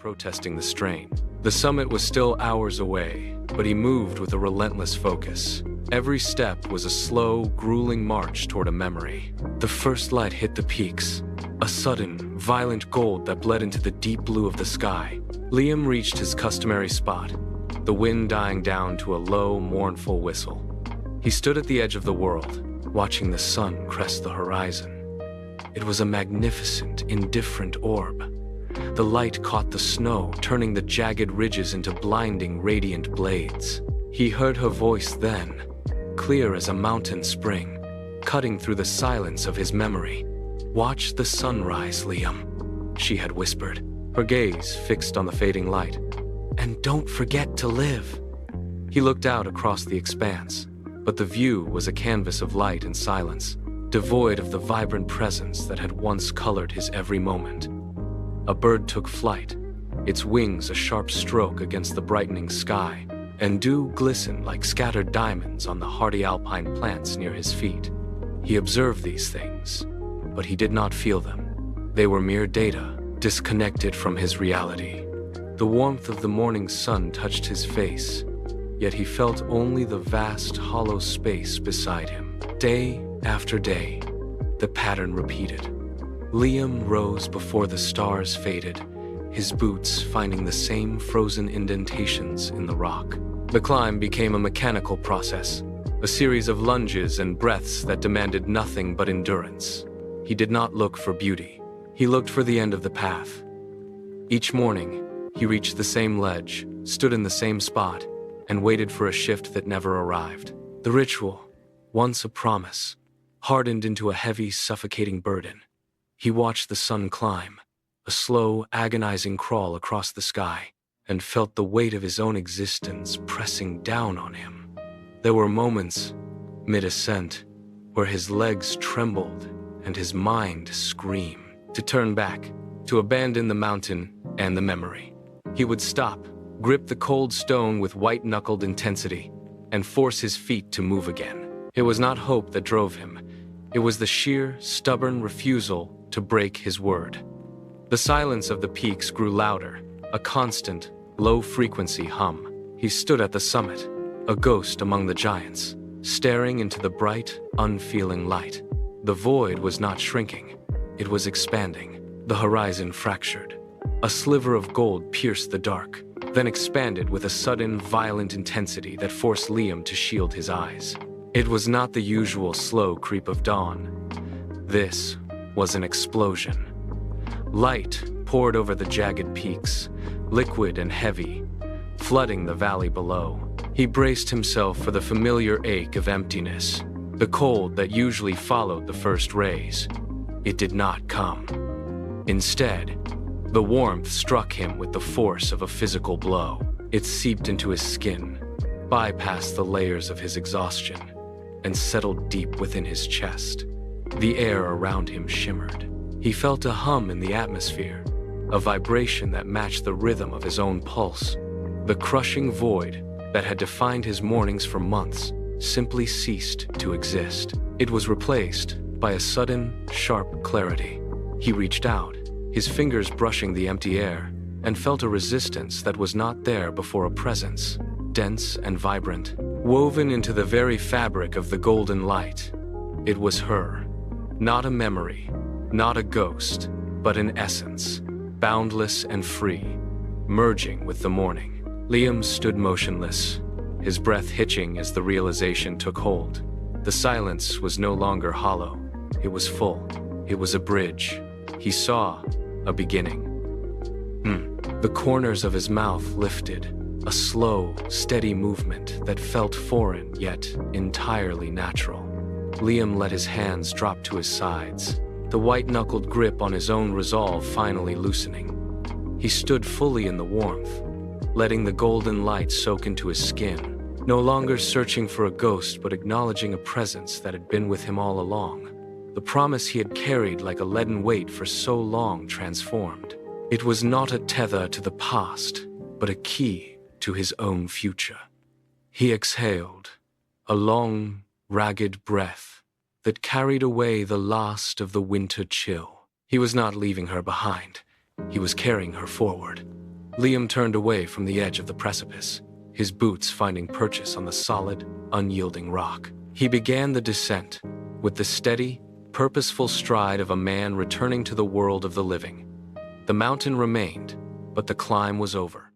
protesting the strain. The summit was still hours away, but he moved with a relentless focus. Every step was a slow, grueling march toward a memory. The first light hit the peaks, a sudden, violent gold that bled into the deep blue of the sky. Liam reached his customary spot, the wind dying down to a low, mournful whistle. He stood at the edge of the world, watching the sun crest the horizon. It was a magnificent, indifferent orb. The light caught the snow, turning the jagged ridges into blinding, radiant blades. He heard her voice then, clear as a mountain spring, cutting through the silence of his memory. "Watch the sunrise, Liam," she had whispered, her gaze fixed on the fading light. "And don't forget to live." He looked out across the expanse, but the view was a canvas of light and silence, devoid of the vibrant presence that had once colored his every moment. A bird took flight, its wings a sharp stroke against the brightening sky, and dew glistened like scattered diamonds on the hardy alpine plants near his feet. He observed these things, but he did not feel them. They were mere data, disconnected from his reality. The warmth of the morning sun touched his face, yet he felt only the vast, hollow space beside him. Day after day, the pattern repeated. Liam rose before the stars faded, his boots finding the same frozen indentations in the rock. The climb became a mechanical process, a series of lunges and breaths that demanded nothing but endurance. He did not look for beauty. He looked for the end of the path. Each morning, he reached the same ledge, stood in the same spot, and waited for a shift that never arrived. The ritual, once a promise, hardened into a heavy, suffocating burden. He watched the sun climb, a slow, agonizing crawl across the sky, and felt the weight of his own existence pressing down on him. There were moments, mid-ascent, where his legs trembled and his mind screamed. To turn back, to abandon the mountain and the memory. He would stop, grip the cold stone with white-knuckled intensity, and force his feet to move again. It was not hope that drove him. It was the sheer, stubborn refusal to break his word. The silence of the peaks grew louder, a constant, low-frequency hum. He stood at the summit, a ghost among the giants, staring into the bright, unfeeling light. The void was not shrinking. It was expanding. The horizon fractured. A sliver of gold pierced the dark, then expanded with a sudden, violent intensity that forced Liam to shield his eyes. It was not the usual slow creep of dawn. This was an explosion. Light poured over the jagged peaks, liquid and heavy, flooding the valley below. He braced himself for the familiar ache of emptiness, the cold that usually followed the first rays. It did not come. Instead, the warmth struck him with the force of a physical blow. It seeped into his skin, bypassed the layers of his exhaustion, and settled deep within his chest. The air around him shimmered. He felt a hum in the atmosphere, a vibration that matched the rhythm of his own pulse. The crushing void that had defined his mornings for months simply ceased to exist. It was replaced by a sudden, sharp clarity. He reached out, his fingers brushing the empty air, and felt a resistance that was not there before, a presence, dense and vibrant, woven into the very fabric of the golden light. It was her. Not a memory, not a ghost, but an essence, boundless and free, merging with the morning. Liam stood motionless, his breath hitching as the realization took hold. The silence was no longer hollow. It was full. It was a bridge. He saw a beginning. The corners of his mouth lifted, a slow, steady movement that felt foreign yet entirely natural. Liam let his hands drop to his sides, the white-knuckled grip on his own resolve finally loosening. He stood fully in the warmth, letting the golden light soak into his skin, no longer searching for a ghost but acknowledging a presence that had been with him all along. The promise he had carried like a leaden weight for so long transformed. It was not a tether to the past, but a key to his own future. He exhaled, a long, ragged breath that carried away the last of the winter chill. He was not leaving her behind. He was carrying her forward, Liam turned away from the edge of the precipice, his boots finding purchase on the solid, unyielding rock. He began the descent, with the steady, purposeful stride of a man returning to the world of the living. The mountain remained, but the climb was over.